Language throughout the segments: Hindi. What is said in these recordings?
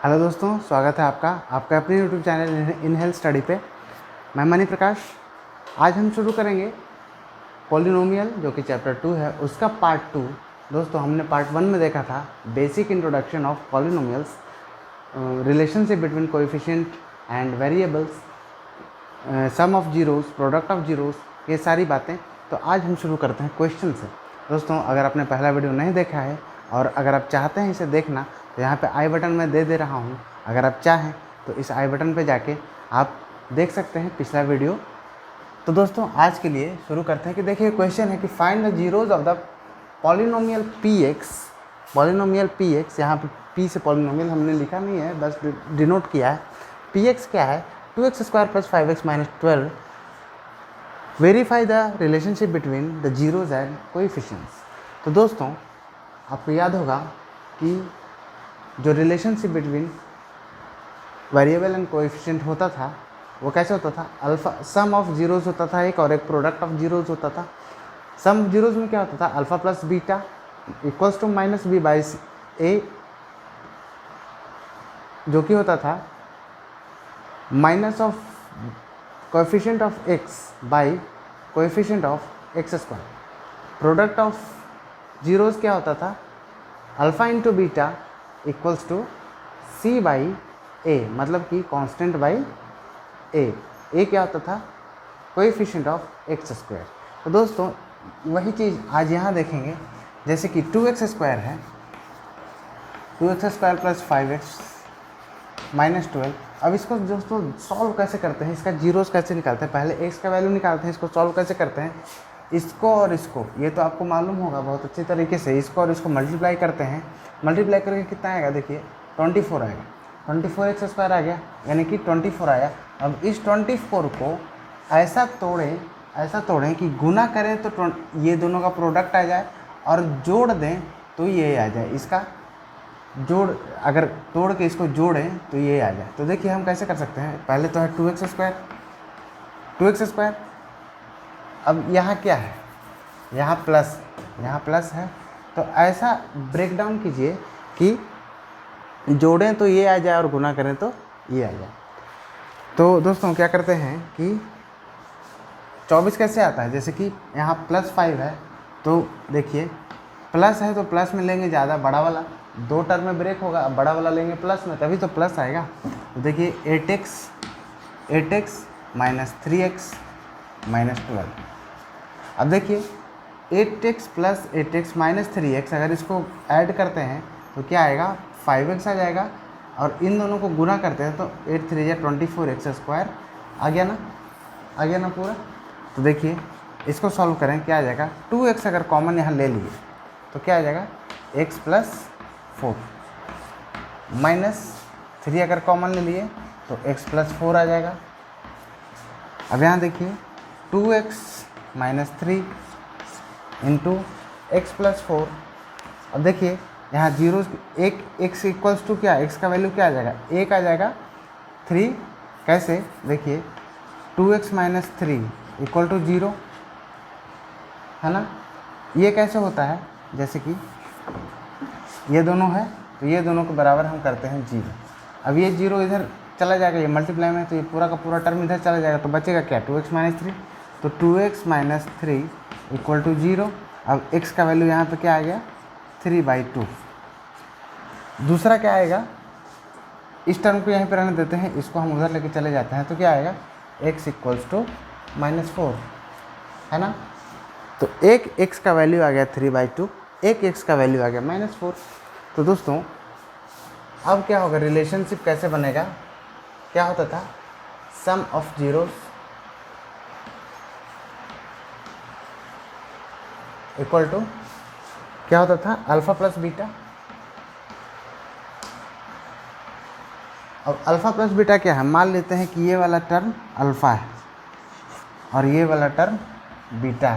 हेलो दोस्तों, स्वागत है आपका अपने YouTube channel in health study पे। मैं मणि प्रकाश। आज हम शुरू करेंगे पॉलिनोमियल, जो कि चैप्टर 2 है, उसका पार्ट 2। दोस्तों, हमने पार्ट 1 में देखा था basic introduction of polynomials, relationship between coefficient and variables, sum of zeros, product of zeros, ये सारी बातें। तो आज हम शुरू करते हैं क्वेश्चन से। दोस्तों, अगर आपने पहला वीडियो नहीं देखा है और अगर आप चाहते हैं इसे देखना, तो यहाँ पे आई बटन में दे रहा हूँ। अगर आप चाहें तो इस आई बटन पे जाके आप देख सकते हैं पिछला वीडियो। तो दोस्तों, आज के लिए शुरू करते हैं कि देखिए, क्वेश्चन है कि find the zeros of the polynomial P x. Polynomial P x, यहाँ पे पी से पॉलिनोमियल हमने लिखा नहीं है, बस डिनोट किया है। पी एक्स क्या है? 2x² + 5x - 12। Verify the relationship between the zeros and coefficients. तो दोस्तों, आपको याद होगा कि जो relationship between variable and coefficient होता था वो कैसे होता था? अल्फा सम ऑफ जीरोज होता था एक, और एक प्रोडक्ट ऑफ जीरोज होता था। सम ऑफ जीरोज में क्या होता था? Alpha plus beta equals to -b/a, जो कि होता था minus of coefficient of x by coefficient of x²। Product of zeros क्या होता था? Alpha into beta equals to c/a, मतलब कि कांस्टेंट बाई a क्या होता था? Coefficient of x²। तो दोस्तों, वही चीज़ आज यहाँ देखेंगे। जैसे कि 2x² है, 2x² + 5x - 12। अब इसको दोस्तों सॉल्व कैसे करते हैं, इसका जीरोस कैसे निकालते हैं? पहले x का वैल्यू निकालते हैं, इसको सॉल्व कैसे करते हैं? इसको और इसको, ये तो आपको मालूम होगा बहुत अच्छी तरीके से। इसको और इसको मल्टीप्लाई करते हैं। मल्टीप्लाई करके कितना आएगा? देखिए 24 आएगा। 24x² आ गया, यानी कि 24 आया। अब इस 24 को ऐसा तोड़ें कि गुना करें तो ये दोनों का प्रोडक्ट आ जाए, और जोड़ दें तो ये आ जाए। इसका जोड़, अगर तोड़ के इसको जोड़ें तो ये आ जाए। तो देखिए हम कैसे कर सकते हैं। पहले तो है 2x²। अब यहाँ क्या है? यहाँ प्लस है। तो ऐसा ब्रेक डाउन कीजिए कि जोड़ें तो ये आ जाए और गुना करें तो ये आ जाए। तो दोस्तों, क्या करते हैं कि 24 कैसे आता है? जैसे कि यहाँ +5 है, तो देखिए प्लस है तो प्लस में लेंगे ज़्यादा, बड़ा वाला। 2 टर्म में ब्रेक होगा, अब बड़ा वाला लेंगे प्लस में, तभी तो प्लस आएगा। तो देखिए 8x - 3x - 12। अब देखिए 8x + 8x - 3x, अगर इसको ऐड करते हैं तो क्या आएगा? 5x आ जाएगा। और इन दोनों को गुना करते हैं तो 8 × 3 = 24x²। आ गया ना पूरा? तो देखिए इसको सॉल्व करें, क्या आ जाएगा? 2x अगर कॉमन यहाँ ले लिए तो क्या आ जाएगा? x + 4 -3 अगर कॉमन ले लिए तो x + 4 आ जाएगा। अब यहाँ देखिए 2x - 3 × x + 4। अब देखिए यहाँ जीरो, एक x इक्वल्स टू क्या? x का वैल्यू क्या आ जाएगा? 1 आ जाएगा। 3 कैसे? देखिए 2x - 3 = 0 है ना। ये कैसे होता है? जैसे कि ये दोनों है तो ये दोनों के बराबर हम करते हैं 0। अब ये 0 इधर चला जाएगा, ये मल्टीप्लाई में, तो ये पूरा का पूरा टर्म इधर चला जाएगा। तो बचेगा क्या? 2x - 3। तो 2x - 3 = 0। अब x का वैल्यू यहाँ पे क्या आ गया? 3/2। दूसरा क्या आएगा? इस टर्म को यहीं पर रहने देते हैं, इसको हम उधर लेके चले जाते हैं। तो क्या आएगा? x = -4 है ना। तो एक x का वैल्यू आ गया 3/2, एक x का वैल्यू आ गया -4। तो दोस्तों, अब क्या होगा? रिलेशनशिप कैसे बनेगा? क्या होता था? सम ऑफ जीरोस इक्वल टू क्या होता था? Alpha plus beta. अब अल्फा प्लस बीटा क्या है? मान लेते हैं कि ये वाला टर्म अल्फा है और ये वाला टर्म बीटा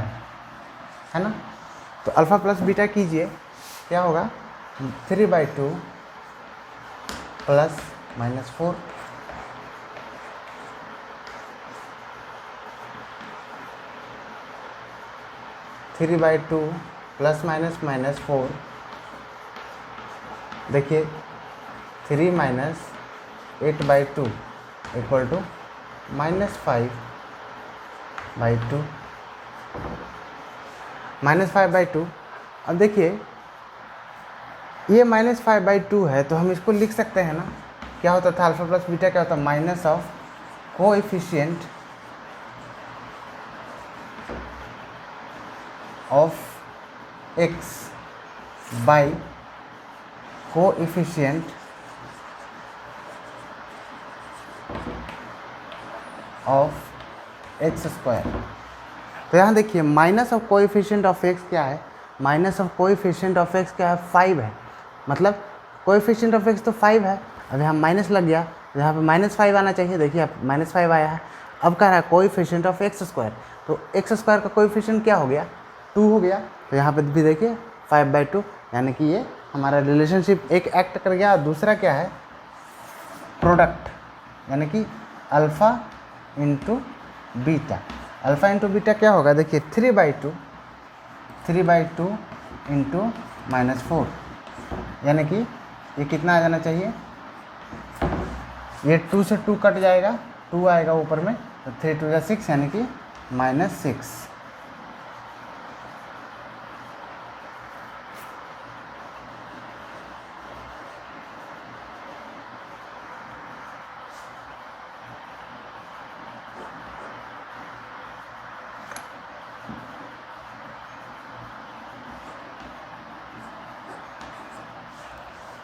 है ना। तो अल्फा प्लस बीटा कीजिए, क्या होगा? 3/2 + -4 3/2 + -4। देखिए 3 माइनस 8/2 इक्वल टू -5/2 -5/2। अब देखिए ये -5/2 है तो हम इसको लिख सकते हैं ना, क्या होता था अल्फा प्लस बीटा क्या होता है, minus of coefficient of x by coefficient of x square. तो यहाँ देखिए minus of coefficient of x क्या है, minus of coefficient of x क्या है, 5 है। मतलब कोएफिशिएंट ऑफ एक्स तो 5 है, अब यहाँ माइनस लग गया, यहाँ पे -5 आना चाहिए, देखिए अब -5 आया है। अब कह रहा है कोएफिशिएंट ऑफ एक्स स्क्वायर, तो एक्स स्क्वायर का कोएफिशिएंट क्या हो गया, 2 हो गया। तो यहाँ पे भी देखिए 5/2, यानी कि ये हमारा रिलेशनशिप एक एक्ट कर गया। और दूसरा क्या है, प्रोडक्ट, यानी कि alpha into beta. Alpha into beta क्या होगा, देखिए 3/2 इंटू -4, यानी कि ये कितना आ जाना चाहिए, ये 2 से 2 कट जाएगा, 2 आएगा ऊपर में, तो 3 2 या 6 यानी कि -6।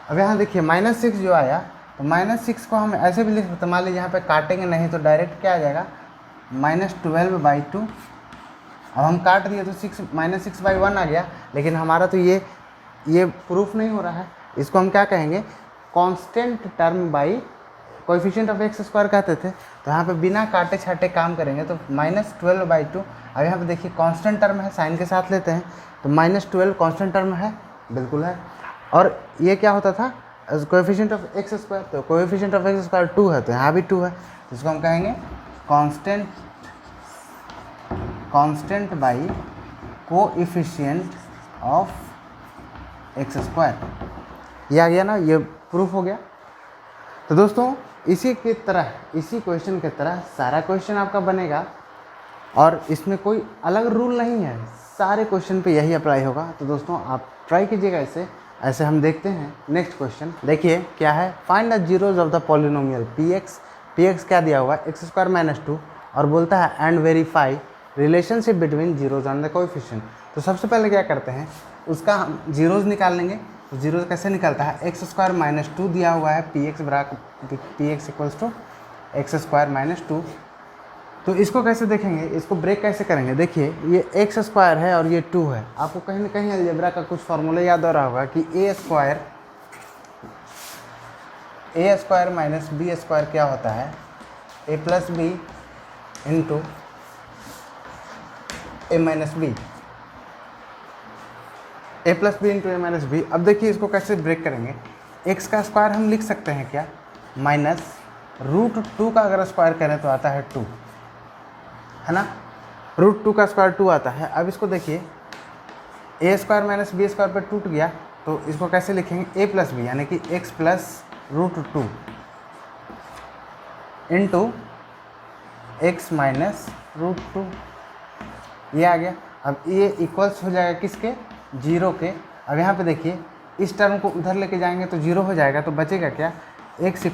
अब यहाँ देखिए -6 जो आया, तो -6 को हम ऐसे भी लिख सकते, मान लीजिए यहाँ पे काटेंगे नहीं तो डायरेक्ट क्या आ जाएगा, -12/2। अब हम काट दिए तो -6/1 आ गया, लेकिन हमारा तो ये प्रूफ नहीं हो रहा है। इसको हम क्या कहेंगे, constant term by coefficient of x square कहते थे। तो यहाँ पे बिना काटे छाटे काम करेंगे, तो -12/2। अब यहाँ पे देखिए कांस्टेंट टर्म है, साइन के साथ लेते हैं, तो -12 कांस्टेंट टर्म है, बिल्कुल है। और ये क्या होता था, कोएफिशिएंट ऑफ एक्स स्क्वायर, तो कोएफिशिएंट ऑफ एक्स स्क्वायर 2 है, तो यहाँ भी 2 है, तो इसको हम कहेंगे constant by coefficient of x square. ये आ गया ना, ये प्रूफ हो गया। तो दोस्तों इसी की तरह, इसी क्वेश्चन की तरह सारा क्वेश्चन आपका बनेगा, और इसमें कोई अलग रूल नहीं है, सारे क्वेश्चन पे यही अप्लाई होगा। तो दोस्तों आप ट्राई कीजिएगा ऐसे हम देखते हैं नेक्स्ट क्वेश्चन। देखिए क्या है, find the zeros of the polynomial P x क्या दिया हुआ है, x² - 2, और बोलता है and verify relationship between zeros and the coefficient. तो सबसे पहले क्या करते हैं, उसका हम जीरोज निकाल लेंगे। तो जीरोज कैसे निकलता है, x² - 2 दिया हुआ है, P x equals to x² - 2। तो इसको कैसे देखेंगे, इसको ब्रेक कैसे करेंगे, देखिए ये x² है और ये 2 है। आपको कहीं ना कहीं अलजेब्रा का कुछ फार्मूला याद आ रहा होगा कि a² - b² क्या होता है, a + b into a - b, a + b into a - b। अब देखिए इसको कैसे ब्रेक करेंगे, x का स्क्वायर हम लिख सकते हैं क्या, -√2 का अगर स्क्वायर करें तो आता है 2, है ना, √2 का स्क्वायर 2 आता है। अब इसको देखिए a² - b² पे टूट गया, तो इसको कैसे लिखेंगे, a + b, यानी कि x + √2 इंटू x - √2, ये आ गया। अब ये इक्वल्स हो जाएगा किसके, 0 के। अब यहाँ पे देखिए इस टर्म को उधर लेके जाएंगे तो 0 हो जाएगा, तो बचेगा क्या, x =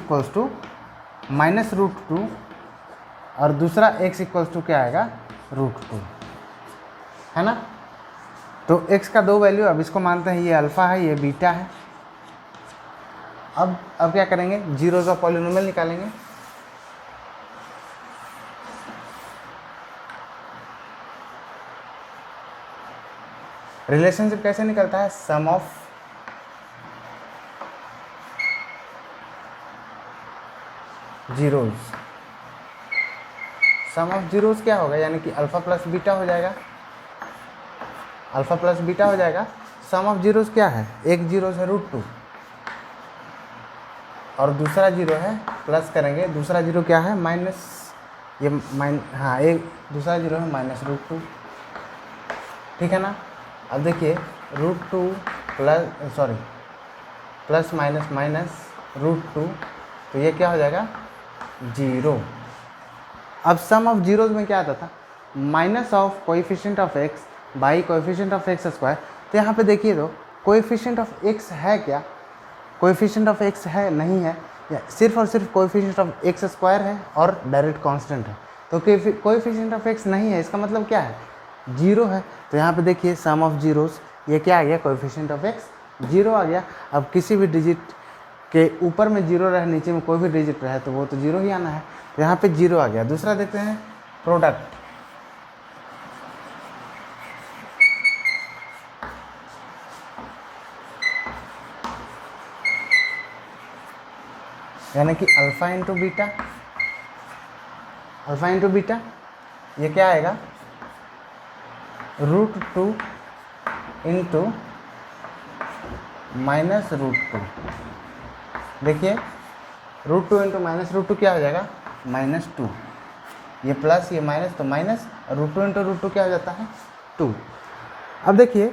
-√2 और दूसरा x = क्या आएगा, √2, है ना। तो x का 2 वैल्यू, अब इसको मानते हैं ये अल्फ़ा है, ये बीटा है। अब क्या करेंगे, जीरोज ऑफ पॉलिनोमियल निकालेंगे। रिलेशनशिप कैसे निकलता है, sum of zeros, sum of zeros क्या होगा, यानी कि अल्फ़ा प्लस बीटा हो जाएगा, अल्फ़ा प्लस बीटा हो जाएगा। सम ऑफ जीरोज क्या है, एक जीरो है √2 और दूसरा जीरो है, प्लस करेंगे, दूसरा जीरो क्या है, माइनस, ये हाँ एक दूसरा जीरो है -√2, ठीक है ना। अब देखिए √2 प्लस माइनस √2, तो ये क्या हो जाएगा 0। अब सम ऑफ जीरोज में क्या आता था, minus of coefficient of x by coefficient of x square. तो यहाँ पे देखिए तो कोएफिशिएंट ऑफ एक्स है क्या, कोएफिशिएंट ऑफ एक्स है नहीं है, या सिर्फ और सिर्फ कोएफिशिएंट ऑफ एक्स स्क्वायर है और डायरेक्ट कांस्टेंट है। तो कोएफिशिएंट ऑफ एक्स नहीं है, इसका मतलब क्या है 0 है। तो यहाँ पे देखिए सम ऑफ जीरोस, ये क्या आ गया कोएफिशिएंट ऑफ एक्स 0 आ गया। अब किसी भी डिजिट के ऊपर में 0 रहे, नीचे में कोई भी डिजिट रहे तो वो तो 0 ही आना है। तो यहाँ पे 0 आ गया। दूसरा देखते हैं प्रोडक्ट, यानी कि alpha into beta, alpha into beta ये क्या आएगा √2 इंटू माइनस √2। देखिए √2 इंटू माइनस √2 क्या हो जाएगा -2, ये प्लस ये माइनस तो माइनस, √2 इंटू √2 क्या हो जाता है 2। अब देखिए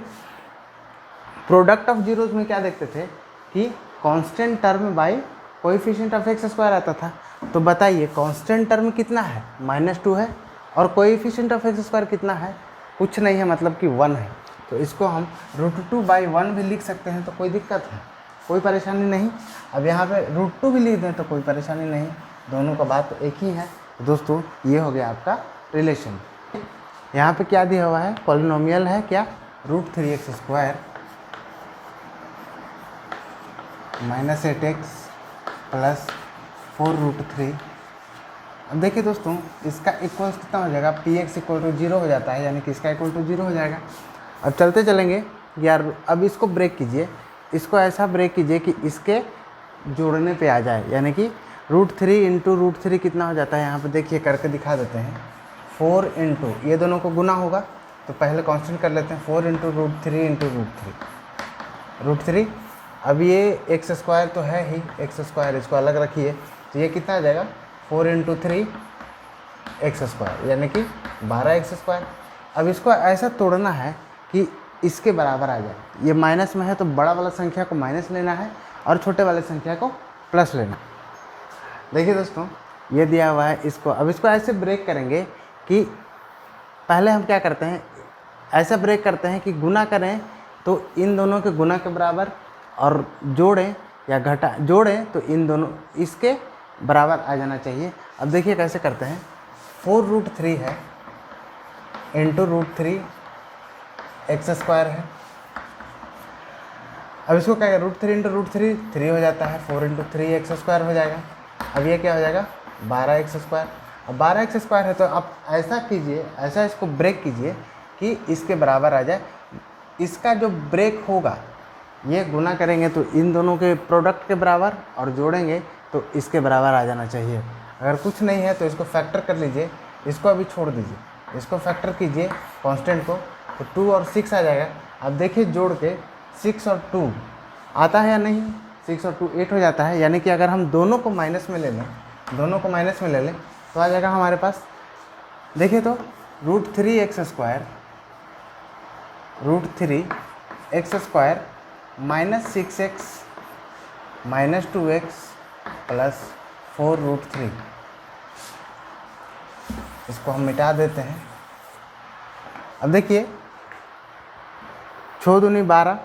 प्रोडक्ट ऑफ जीरोज में क्या देखते थे कि constant term by coefficient of x square आता था। तो बताइए कांस्टेंट टर्म कितना है -2 है, और कोएफिशिएंट ऑफ एक्स स्क्वायर कितना है, कुछ नहीं है, मतलब कि 1 है। तो इसको हम √2/1 भी लिख सकते हैं, तो कोई दिक्कत है, कोई परेशानी नहीं। अब यहाँ पे √2 भी लिख दें तो कोई परेशानी नहीं, दोनों का बात तो एक ही है। तो दोस्तों ये हो गया आपका रिलेशन। यहाँ पे क्या दिया हुआ है, पॉलिनोमियल है क्या √3x² -8x प्लस 4√3। अब देखिए दोस्तों इसका इक्वल्स कितना हो जाएगा, px = 0 हो जाता है, यानी कि इसका इक्वल टू 0 हो जाएगा। अब चलते चलेंगे यार, अब इसको ब्रेक कीजिए, इसको ऐसा ब्रेक कीजिए कि इसके जोड़ने पे आ जाए, यानी कि √3 इंटू √3 कितना हो जाता है, यहाँ पे देखिए करके दिखा देते हैं। 4 इंटू ये दोनों को गुना होगा, तो पहले कांस्टेंट कर लेते हैं, 4 इंटू √3 इंटू √3। अब ये x² तो है ही, x², इसको अलग रखिए, तो ये कितना आ जाएगा 4 इंटू 3 x², यानी कि 12x²। अब इसको ऐसा तोड़ना है कि इसके बराबर आ जाए, ये माइनस में है तो बड़ा वाला संख्या को माइनस लेना है और छोटे वाले संख्या को प्लस लेना। देखिए दोस्तों ये दिया हुआ है, इसको अब इसको ऐसे ब्रेक करेंगे कि पहले हम क्या करते हैं, ऐसा ब्रेक करते हैं कि गुना करें तो इन दोनों के गुना के बराबर, और जोड़ें या घटा जोड़ें तो इन दोनों इसके बराबर आ जाना चाहिए। अब देखिए कैसे करते हैं, 4√3 है इंटू √3 x² है। अब इसको क्या है, √3 इंटू √3 3 हो जाता है, 4 इंटू 3 x² हो जाएगा। अब ये क्या हो जाएगा 12x²। अब 12x² है तो आप ऐसा कीजिए, ऐसा इसको ब्रेक कीजिए कि इसके बराबर आ जाए। इसका जो ब्रेक होगा, ये गुना करेंगे तो इन दोनों के प्रोडक्ट के बराबर, और जोड़ेंगे तो इसके बराबर आ जाना चाहिए। अगर कुछ नहीं है तो इसको फैक्टर कर लीजिए, इसको अभी छोड़ दीजिए, इसको फैक्टर कीजिए कांस्टेंट को, तो 2 और 6 आ जाएगा। अब देखिए जोड़ के 6 और 2 आता है या नहीं, 6 और 2 8 हो जाता है, यानी कि अगर हम दोनों को माइनस में ले लें, दोनों को माइनस में ले लें तो आ जाएगा हमारे पास, देखिए तो √3x² -6x -2x प्लस 4√3। इसको हम मिटा देते हैं। अब देखिए 6 दूनी 12,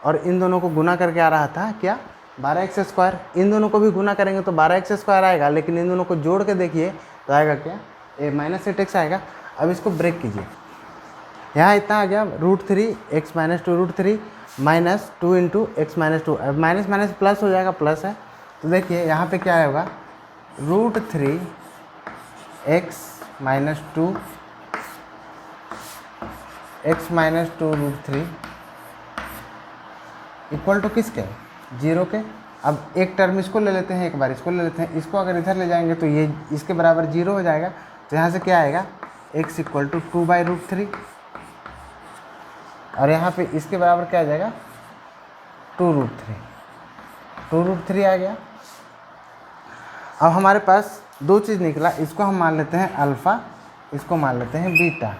और इन दोनों को गुना करके आ रहा था क्या 12x², इन दोनों को भी गुना करेंगे तो 12x² आएगा, लेकिन इन दोनों को जोड़ के देखिए तो आएगा क्या -8x आएगा। अब इसको ब्रेक कीजिए, यहाँ इतना आ गया √3x -2√3 -2 इंटू x -2। अब माइनस माइनस प्लस हो जाएगा, प्लस है, तो देखिए यहाँ पे क्या होगा √3x -2 x -2√3 इक्वल टू किसके 0 के। अब एक टर्म इसको ले लेते हैं, एक बार इसको ले लेते हैं, इसको अगर इधर ले जाएंगे तो ये इसके बराबर 0 हो जाएगा। तो यहाँ से क्या आएगा x = 2/√3, और यहाँ पे इसके बराबर क्या आ जाएगा 2√3 आ गया। अब हमारे पास दो चीज़ निकला, इसको हम मान लेते हैं अल्फ़ा, इसको मान लेते हैं बीटा,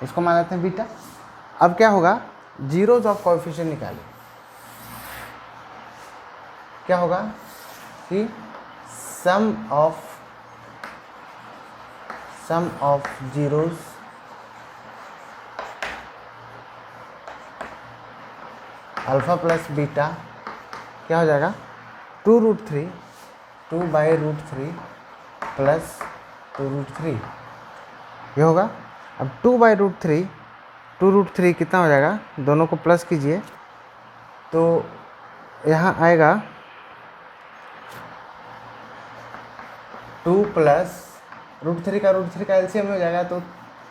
इसको मान लेते हैं बीटा। अब क्या होगा, जीरोज ऑफ कोएफिशिएंट निकालिए। क्या होगा कि sum of zeros alpha plus beta क्या हो जाएगा 2√3 2/√3 प्लस 2√3 ये होगा। अब 2/√3 2√3 कितना हो जाएगा, दोनों को प्लस कीजिए तो यहाँ आएगा 2 प्लस √3 का एलसीएम हो जाएगा तो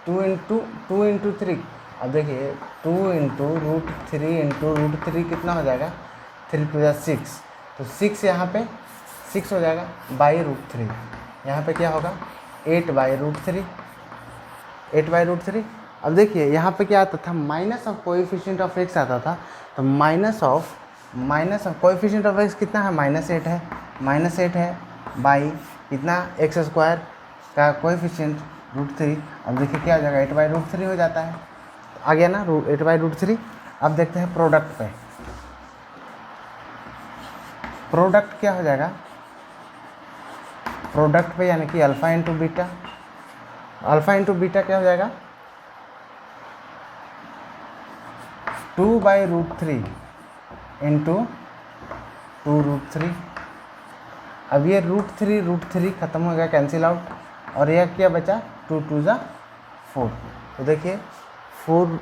2 इंटू 3। अब देखिए 2 इंटू √3 कितना हो जाएगा 3 + 6 तो 6 यहाँ पे 6 हो जाएगा /√3। यहाँ पे क्या होगा 8/√3। अब देखिए यहाँ पे क्या आता था minus of coefficient of x आता था तो minus of coefficient of x कितना है -8 है बाई कितना x² का कोएफिशिएंट √3। अब देखिए क्या हो जाएगा 8/√3 हो जाता है, आ गया ना 8/√3। अब देखते हैं प्रोडक्ट पे, प्रोडक्ट क्या हो जाएगा प्रोडक्ट पे यानी कि अल्फ़ा इंटू बीटा क्या हो जाएगा 2/√3 इंटू 2√3। अब ये √3 खत्म हो गया, कैंसिल आउट, और यह क्या बचा 2 × 2 = 4। तो देखिए 4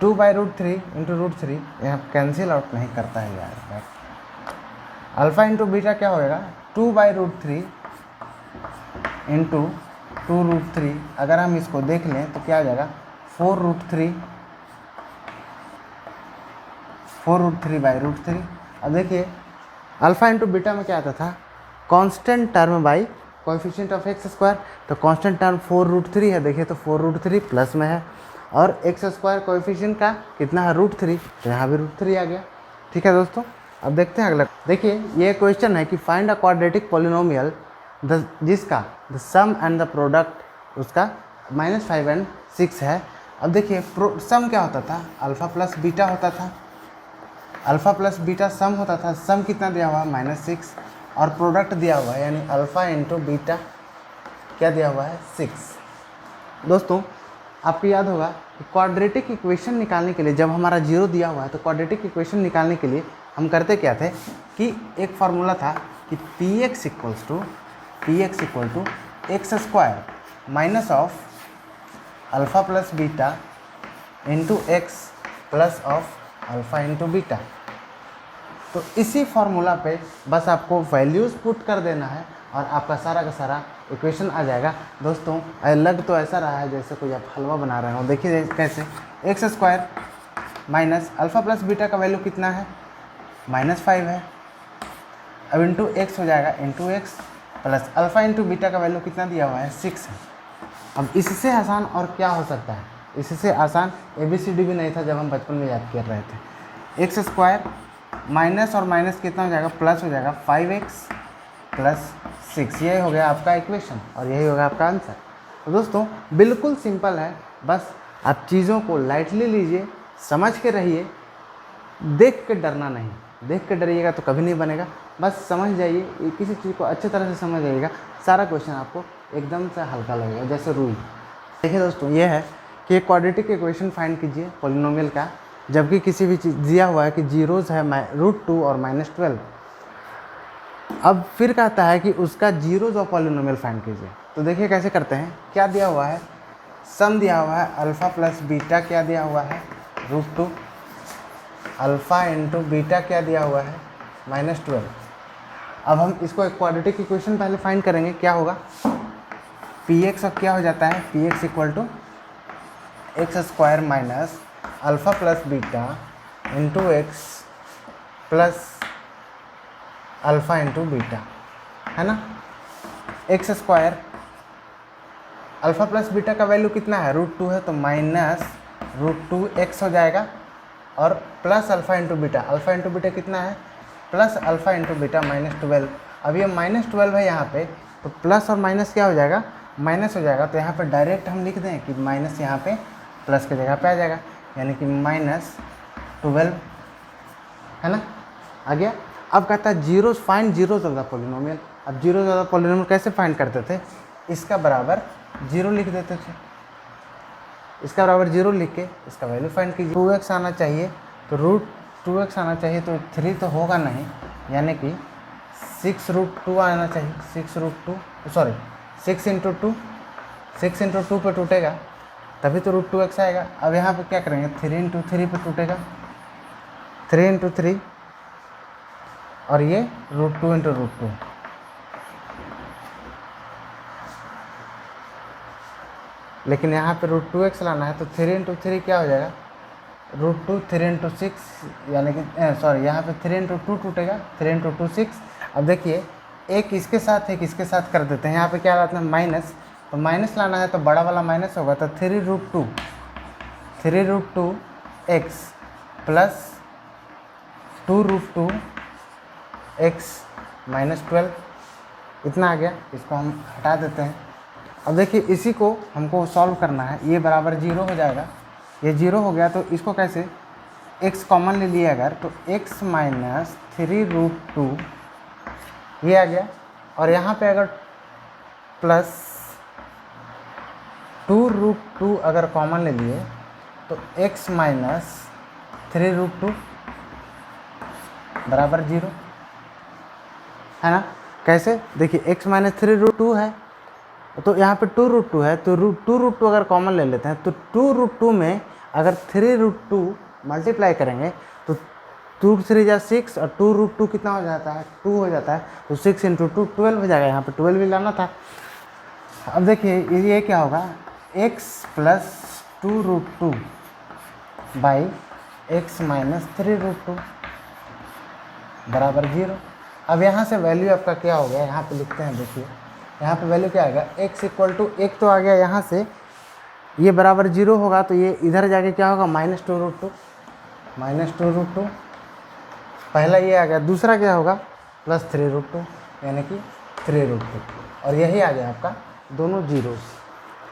2/√3 इंटू √3 यहाँ कैंसिल आउट नहीं करता है यार। अल्फ़ा इंटू बीटा क्या होएगा 2/√3 इंटू 2√3। अगर हम इसको देख लें तो क्या हो जाएगा 4√3/√3। अब देखिए अल्फ़ा इंटू बीटा में क्या आता था constant term by coefficient of x²। तो कांस्टेंट टर्म 4√3 है, देखिए तो 4√3 प्लस में है, और x² कोएफिशिएंट का कितना है √3 तो यहाँ भी √3 आ गया। ठीक है दोस्तों, अब देखते हैं अगला। देखिए ये क्वेश्चन है कि फाइंड अ क्वाड्रेटिक पॉलिनोमियल जिसका the sum and the product उसका -5 और 6 है। अब देखिए सम क्या होता था अल्फ़ा प्लस बीटा होता था, अल्फ़ा प्लस बीटा सम होता था, सम कितना दिया हुआ है -6 और प्रोडक्ट दिया हुआ है यानी अल्फ़ा इंटू बीटा क्या दिया हुआ है 6। दोस्तों आपको याद होगा कि क्वाड्रेटिक इक्वेशन निकालने के लिए जब हमारा जीरो दिया हुआ है तो क्वाड्रेटिक इक्वेशन निकालने के लिए हम करते क्या थे कि एक फार्मूला था कि px = x² minus of alpha plus beta into x plus of alpha into beta. तो इसी फार्मूला पे बस आपको वैल्यूज़ पुट कर देना है और आपका सारा का सारा इक्वेशन आ जाएगा। दोस्तों लग तो ऐसा रहा है जैसे कोई आप हलवा बना रहे हो, देखिए कैसे x² minus alpha plus beta का वैल्यू कितना है -5 है, अब इंटू x हो जाएगा into x plus alpha into beta का वैल्यू कितना दिया हुआ है 6 है। अब इससे आसान और क्या हो सकता है, इससे आसान ABCD भी नहीं था जब हम बचपन में याद कर रहे थे। x² माइनस और माइनस कितना हो जाएगा प्लस हो जाएगा 5x प्लस 6, यही हो गया आपका इक्वेशन और यही होगा आपका आंसर। तो दोस्तों बिल्कुल सिंपल है, बस आप चीज़ों को लाइटली लीजिए, समझ के रहिए, देख के डरना नहीं, देख के डरिएगा तो कभी नहीं बनेगा। बस समझ जाइए, किसी चीज़ को अच्छी तरह से समझ जाइएगा, सारा क्वेश्चन आपको एकदम से हल्का लगेगा जैसे रूई। देखिए दोस्तों ये है कि एक क्वाड्रेटिक इक्वेशन फाइंड कीजिए पॉलिनोमियल का, जबकि किसी भी चीज़ दिया हुआ है कि जीरोज़ है √2 और -12। अब फिर कहता है कि उसका जीरोज़ और पॉलिनोमियल फाइंड कीजिए। तो देखिए कैसे करते हैं, क्या दिया हुआ है सम दिया हुआ है अल्फ़ा प्लस बीटा क्या दिया हुआ है √2, अल्फ़ा इंटू बीटा क्या दिया हुआ है -12। अब हम इसको एक क्वाड्रेटिक इक्वेशन पहले फाइंड करेंगे, क्या होगा px अब क्या हो जाता है px = x² minus alpha plus beta into x plus alpha into beta, है ना। x² अल्फ़ा प्लस बीटा का वैल्यू कितना है √2 है तो -√2x हो जाएगा, और प्लस अल्फ़ा इंटू बीटा कितना है प्लस अल्फ़ा इंटू बीटा -12। अब ये -12 है यहाँ पे, तो प्लस और माइनस क्या हो जाएगा माइनस हो जाएगा, तो यहाँ पे डायरेक्ट हम लिख दें कि माइनस यहाँ पे प्लस की जगह पे आ जाएगा, यानी कि -12 है ना, आ गया। अब कहता है zeros, find zeros of the polynomial. अब जीरोस ऑफ द पॉलिनोमियल कैसे फाइंड करते थे, इसका बराबर 0 लिख देते थे, इसका बराबर 0 लिख के इसका वैल्यू फाइंड कीजिए। 2x आना चाहिए तो √2x आना चाहिए, तो 3 तो होगा नहीं, यानी कि 6√2 आना चाहिए। 6 इंटू 2 पे टूटेगा तभी तो √2x आएगा। अब यहाँ पे क्या करेंगे, 3 इंटू 3 पे टूटेगा, 3 इंटू 3 और ये √2 इंटू √2। लेकिन यहाँ पे √2x लाना है तो 3 इंटू 3 क्या हो जाएगा, √2, 3 इंटू 6, यानी कि यहाँ पे 3 इंटू 2 टूटेगा, 3 इंटू 2 6। अब देखिए एक इसके साथ एक इसके साथ कर देते हैं, यहाँ पे क्या लाते हैं माइनस, तो माइनस लाना है तो बड़ा वाला माइनस होगा, तो 3√2x प्लस 2√2x -12 इतना आ गया। इसको हम हटा देते हैं। अब देखिए इसी को हमको सॉल्व करना है, ये बराबर 0 हो जाएगा, ये 0 हो गया तो इसको कैसे, x कॉमन ले लिए अगर तो x -3√2 ये आ गया, और यहाँ पे अगर प्लस 2√2 अगर कॉमन ले लिए तो x -3√2 बराबर 0 है ना। कैसे, देखिए x -3√2 है तो यहाँ पे 2√2 है, तो 2√2 अगर कॉमन ले लेते हैं तो 2√2 में अगर 3√2 मल्टीप्लाई करेंगे तो 2 3 जा 6 और 2√2 कितना हो जाता है, 2 हो जाता है, तो 6 इंटू 2 12 हो जाएगा। यहाँ पे 12 भी लाना था। अब देखिए ये क्या होगा, x प्लस 2√2 बाई x -3√2 बराबर 0। अब यहाँ से वैल्यू आपका क्या हो गया, यहाँ पे लिखते हैं, देखिए यहाँ पे वैल्यू क्या आएगा, x इक्वल टू 1 तो आ गया, यहाँ से ये बराबर 0 होगा तो ये इधर जाके क्या होगा, -2√2 पहला ये आ गया, दूसरा क्या होगा +3√2 यानी कि 3√2, और यही आ गया आपका दोनों जीरोस।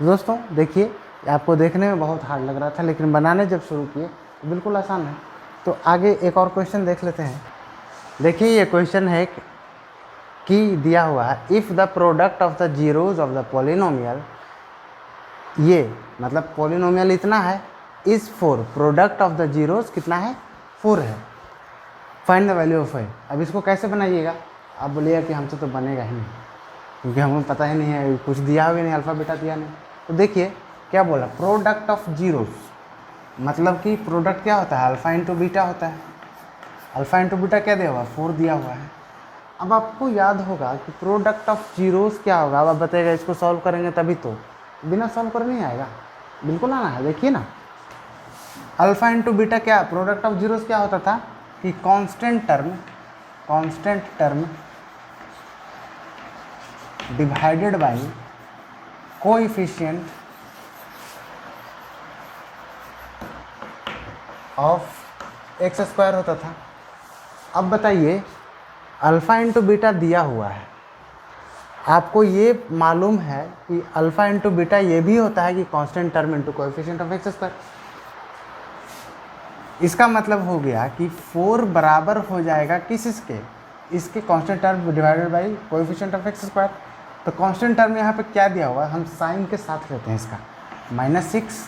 दोस्तों देखिए आपको देखने में बहुत हार्ड लग रहा था, लेकिन बनाने जब शुरू किए तो बिल्कुल आसान है। तो आगे एक और क्वेश्चन देख लेते हैं। देखिए ये क्वेश्चन है कि दिया हुआ है, if the product of the zeros of the polynomial, ये मतलब पॉलिनोमियल इतना है, is 4, product of the zeros कितना है, 4 है, फाइंड द वैल्यू ऑफ ए। अब इसको कैसे बनाइएगा, आप बोलिएगा कि हमसे तो बनेगा ही नहीं क्योंकि हमें पता ही नहीं है, कुछ दिया हुआ नहीं, अल्फ़ा बीटा दिया नहीं। तो देखिए क्या बोला, प्रोडक्ट ऑफ जीरोज, मतलब कि प्रोडक्ट क्या होता है, अल्फ़ा इंटू बीटा होता है। अल्फ़ा इंटू बीटा क्या दिया हुआ है, 4 दिया हुआ है। अब आपको याद होगा कि प्रोडक्ट ऑफ जीरोस क्या होगा, अब आप बताइएगा, इसको सॉल्व करेंगे तभी तो, बिना सॉल्व कर नहीं आएगा, बिल्कुल आना है। देखिए ना, अल्फ़ा इंटू बीटा क्या, प्रोडक्ट ऑफ जीरोस क्या होता था कि constant term divided by coefficient of x square होता था। अब बताइए अल्फ़ा इंटू बीटा दिया हुआ है, आपको ये मालूम है कि अल्फ़ा इंटू बीटा ये भी होता है कि constant term into coefficient of x square. इसका मतलब हो गया कि 4 बराबर हो जाएगा किस इसके constant term divided by coefficient of x square. तो कांस्टेंट टर्म यहाँ पे क्या दिया हुआ है, हम साइन के साथ लेते हैं इसका, -6,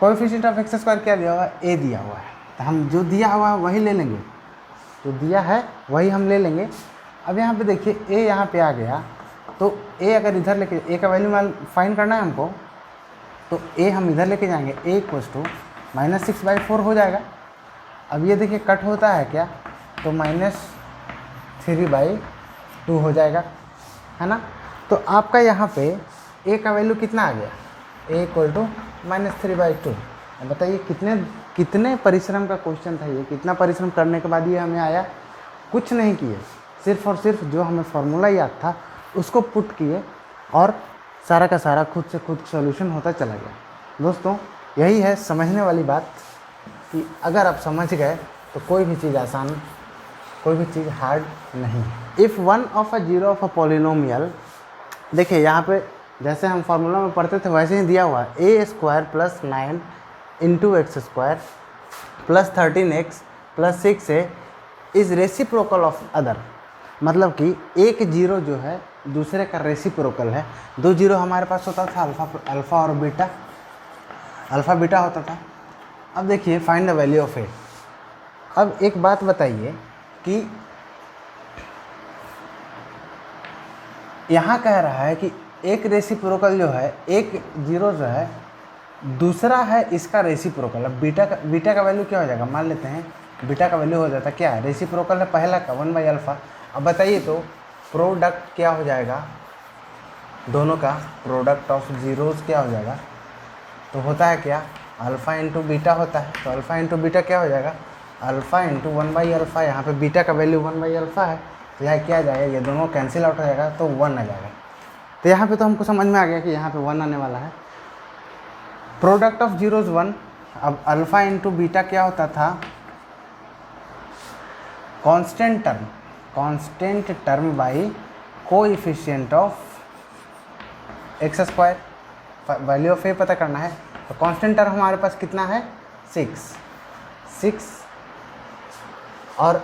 कोएफिशिएंट ऑफ एक्स स्क्वायर क्या दिया हुआ है, ए दिया हुआ है, तो हम जो दिया हुआ है वही ले लेंगे, जो दिया है वही हम ले लेंगे। अब यहाँ पे देखिए ए यहाँ पे आ गया, तो ए अगर इधर लेके, ए का वैल्यू फाइंड करना है हमको, तो ए हम इधर लेके जाएंगे, ए इक्वल्स टू -6/4 हो जाएगा। अब ये देखिए कट होता है क्या, तो -3/2 हो जाएगा, है ना। तो आपका यहाँ पे ए का वैल्यू कितना आ गया, ए इक्वल टू -3/2। बताइए कितने परिश्रम का क्वेश्चन था ये, कितना परिश्रम करने के बाद ये हमें आया, कुछ नहीं किए, सिर्फ और सिर्फ जो हमें फार्मूला याद था उसको पुट किए और सारा का सारा खुद से खुद सॉल्यूशन होता चला गया। दोस्तों यही है समझने वाली बात कि अगर आप समझ गए तो कोई भी चीज़ आसान, कोई भी चीज़ हार्ड नहीं है। If one of a zero of a polynomial, देखिए यहाँ पे जैसे हम फार्मूला में पढ़ते थे वैसे ही दिया हुआ है, a square plus 9 into x square plus 13x plus 6a is reciprocal of other. मतलब कि एक जीरो जो है दूसरे का रेसिप्रोकल है। दो जीरो हमारे पास होता था अल्फ़ा और बीटा, अल्फ़ा बीटा होता था। अब देखिए फाइंड द वैल्यू ऑफ ए। अब एक बात बताइए कि यहाँ कह रहा है कि एक रेसिप्रोकल जो है, एक जीरो जो है दूसरा है इसका रेसिप्रोकल। अब बीटा का वैल्यू क्या हो जाएगा, मान लेते हैं बीटा का वैल्यू हो जाता है क्या है, रेसिप्रोकल है पहला का 1/अल्फ़ा। अब बताइए तो प्रोडक्ट क्या हो जाएगा, दोनों का प्रोडक्ट ऑफ जीरोस क्या हो जाएगा, तो होता है क्या, अल्फ़ा इंटू बीटा होता है। तो अल्फ़ा इंटू बीटा क्या हो जाएगा, अल्फ़ा इंटू 1/अल्फ़ा। यहाँ पे बीटा का वैल्यू 1/अल्फ़ा है, तो यहाँ क्या आ जाएगा, ये दोनों कैंसिल आउट हो जाएगा तो 1 आ जाएगा। तो यहाँ पे तो हमको समझ में आ गया कि यहाँ पे 1 आने वाला है। Product of zeros 1। अब अल्फ़ा इंटू बीटा क्या होता था, constant term by coefficient of x square. Value of a पता करना है, तो कांस्टेंट टर्म हमारे पास कितना है, 6 और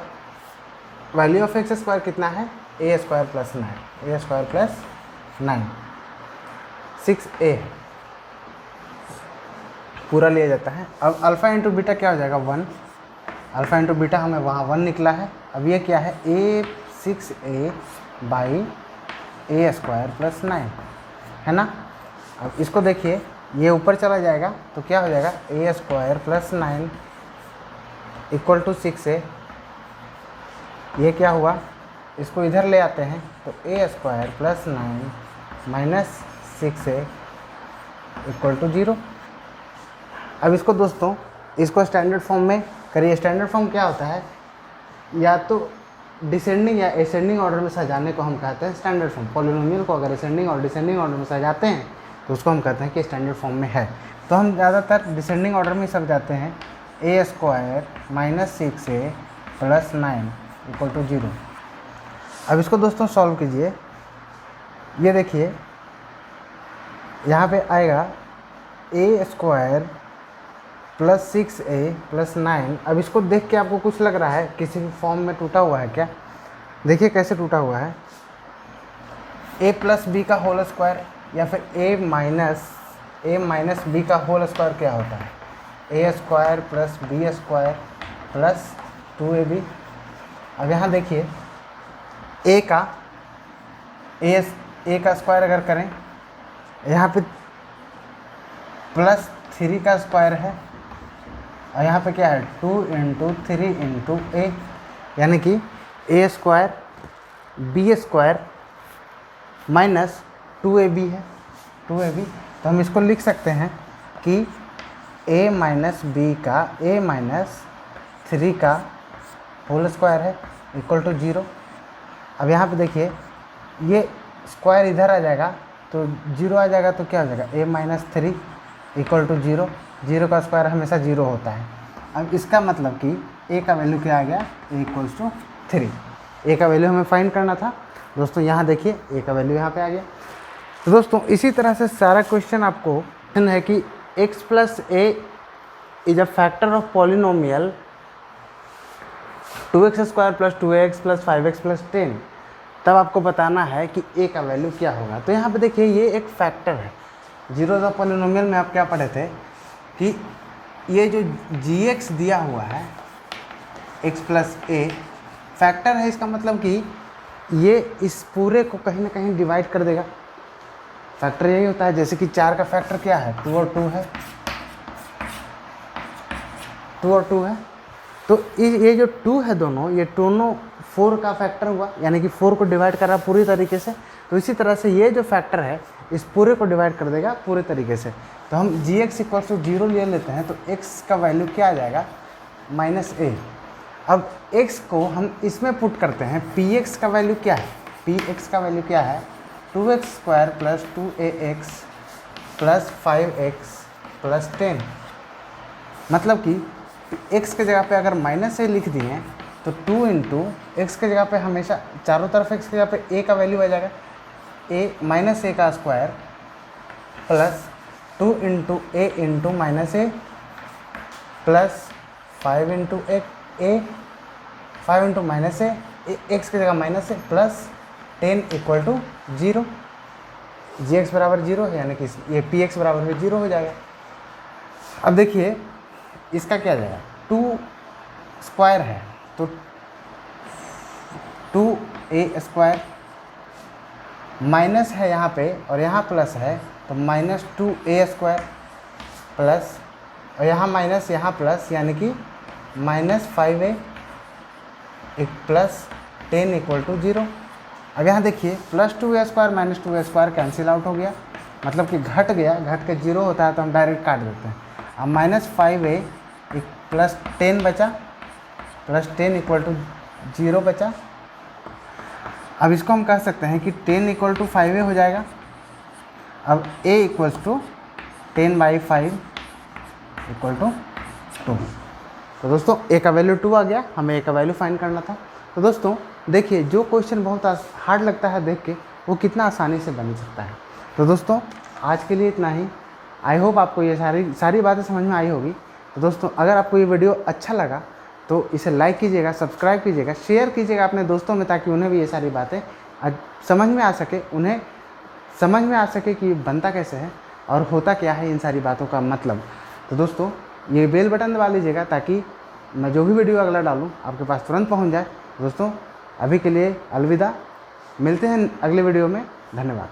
वैल्यू ऑफ एक्स स्क्वायर कितना है, ए स्क्वायर प्लस 9 6a पूरा लिया जाता है। अब अल्फ़ा इंटू बीटा क्या हो जाएगा, 1। अल्फ़ा इंटू बीटा हमें वहाँ 1 निकला है। अब ये क्या है, ए 6a by A square plus 9 है ना। अब इसको देखिए, ये ऊपर चला जाएगा तो क्या हो जाएगा, a square plus 9 equal to 6a। ये क्या हुआ, इसको इधर ले आते हैं तो a square plus 9 minus 6a equal to 0। अब इसको दोस्तों, इसको स्टैंडर्ड फॉर्म में करिए। स्टैंडर्ड फॉर्म क्या होता है, या तो डिसेंडिंग या एसेंडिंग ऑर्डर में सजाने को हम कहते हैं स्टैंडर्ड फॉर्म। पॉलिनोमियल को अगर असेंडिंग और डिसेंडिंग ऑर्डर में सजाते हैं तो उसको हम कहते हैं कि स्टैंडर्ड फॉर्म में है। तो हम ज़्यादातर डिसेंडिंग ऑर्डर में सब जाते हैं, a square minus 6a plus 9 equal to 0। अब इसको दोस्तों सॉल्व कीजिए। ये देखिए यहाँ पे आएगा ए स्क्वायर प्लस 6a प्लस 9। अब इसको देख के आपको कुछ लग रहा है किसी भी फॉर्म में टूटा हुआ है क्या, देखिए कैसे टूटा हुआ है, a प्लस बी का होल स्क्वायर या फिर a माइनस बी का होल स्क्वायर क्या होता है, a square plus b square plus 2ab। अब यहाँ देखिए a का स्क्वायर अगर करें, यहाँ पे प्लस 3 का स्क्वायर है और यहाँ पे क्या है 2 इंटू 3 इंटू a, यानी कि a square b square minus 2ab है, 2ab। तो हम इसको लिख सकते हैं कि a माइनस बी का a माइनस 3 का होल स्क्वायर है इक्वल टू 0। अब यहाँ पे देखिए ये स्क्वायर इधर आ जाएगा तो 0 आ जाएगा, तो क्या हो जाएगा, a माइनस 3 इक्वल टू 0। 0 का स्क्वायर हमेशा 0 होता है। अब इसका मतलब कि a का वैल्यू क्या आ गया, a इक्वल्स टू 3। a का वैल्यू हमें फाइंड करना था दोस्तों। यहाँ देखिए a का वैल्यू यहाँ पे आ गया। तो दोस्तों इसी तरह से सारा क्वेश्चन आपको है कि x plus a is a factor of polynomial 2x square plus 2x plus 5x plus 10, तब आपको बताना है कि a का वैल्यू क्या होगा। तो यहाँ पे देखिए ये एक फैक्टर है। जीरोज ऑफ पॉलिनोमियल में आप क्या पढ़े थे कि ये जो gx दिया हुआ है x प्लस a फैक्टर है, इसका मतलब कि ये इस पूरे को कहीं ना कहीं डिवाइड कर देगा। फैक्टर यही होता है, जैसे कि 4 का फैक्टर क्या है, 2 और 2 है, 2 और 2 है। तो ये जो 2 है दोनों, ये दोनों 4 का फैक्टर हुआ, यानी कि 4 को डिवाइड कर रहा पूरी तरीके से। तो इसी तरह से ये जो फैक्टर है इस पूरे को डिवाइड कर देगा पूरे तरीके से। तो हम gx इक्वल टू 0 ले लेते हैं, तो x का वैल्यू क्या आ जाएगा, माइनस a। अब x को हम इसमें पुट करते हैं, px का वैल्यू क्या है, px का वैल्यू क्या है, 2x square plus 2ax plus 5x plus 10। मतलब कि x के जगह पे अगर माइनस a लिख दिए तो 2 इंटू एक्स के जगह पे हमेशा चारों तरफ x के जगह पे a का वैल्यू आ जाएगा, a माइनस a का square plus 2 into A into minus A plus 5 into A 5 into minus A X की जगह minus A plus 10 equal to 0। G X बराबर 0 है, यानी कि ये पी एक्स बराबर 0 हो जाएगा। अब देखिए इसका क्या जाएगा, 2 स्क्वायर है तो 2a² माइनस है यहाँ पे और यहाँ प्लस है तो -2a² प्लस, और यहाँ माइनस यहाँ प्लस, यानी कि -5a प्लस 10 इक्वल टू 0। अब यहाँ देखिए +2a² -2a² कैंसिल आउट हो गया, मतलब कि घट गया, घट के 0 होता है तो हम डायरेक्ट काट देते हैं। अब -5a प्लस 10 बचा, प्लस 10 इक्वल टू 0 बचा। अब इसको हम कह सकते हैं कि 10 इक्वल टू 5a हो जाएगा। अब a equals to 10/5 equal to 2। तो दोस्तों a का वैल्यू 2 आ गया, हमें a का वैल्यू फाइंड करना था। तो दोस्तों देखिए जो क्वेश्चन बहुत हार्ड लगता है देख के, वो कितना आसानी से बन सकता है। तो दोस्तों आज के लिए इतना ही। आई होप आपको ये सारी बातें समझ में आई होगी। तो दोस्तों अगर आपको ये वीडियो अच्छा लगा तो इसे लाइक कीजिएगा, सब्सक्राइब कीजिएगा, शेयर कीजिएगा अपने दोस्तों में, ताकि उन्हें भी ये सारी बातें समझ में आ सके, उन्हें समझ में आ सके कि बनता कैसे है और होता क्या है इन सारी बातों का मतलब। तो दोस्तों ये बेल बटन दबा लीजिएगा ताकि मैं जो भी वीडियो अगला डालूँ आपके पास तुरंत पहुँच जाए। दोस्तों अभी के लिए अलविदा, मिलते हैं अगले वीडियो में, धन्यवाद।